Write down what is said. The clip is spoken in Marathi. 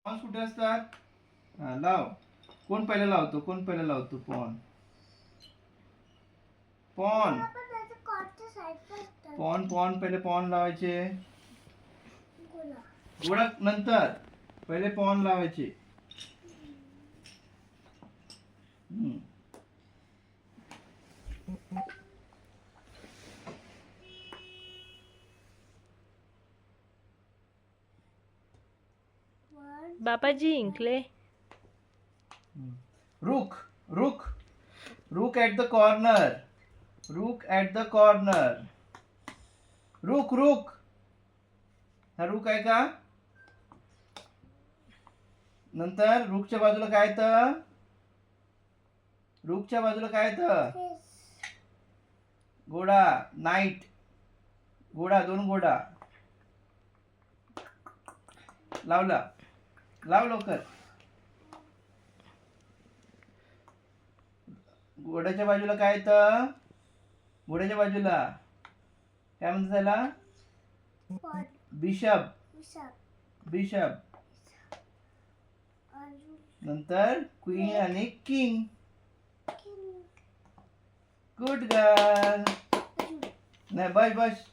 पॉन्स कुठे असतात? लाव. कोण पहिला लावतो? पॉन. पॉन पॉन पहिले पॉन लावायचे. घोडा नंतर. पहिले पॉन लावायचे. बाबाजी जिंकले. रुक रुक रुक ॲट द कॉर्नर. रुक ॲट द कॉर्नर. रुक रुक. हा रुक आहे का? नंतर रुकच्या बाजूला काय येतं? रुकच्या बाजूला काय येतं? घोडा. नाईट. घोडा, 2 घोडा. लावला. लाव लवकर. घोड्याच्या बाजूला काय येतं? घोड्याच्या बाजूला काय म्हणतात त्याला? बिशप. बिशप. नंतर क्वीन आणि किंग. Good girl. नाही बस बस.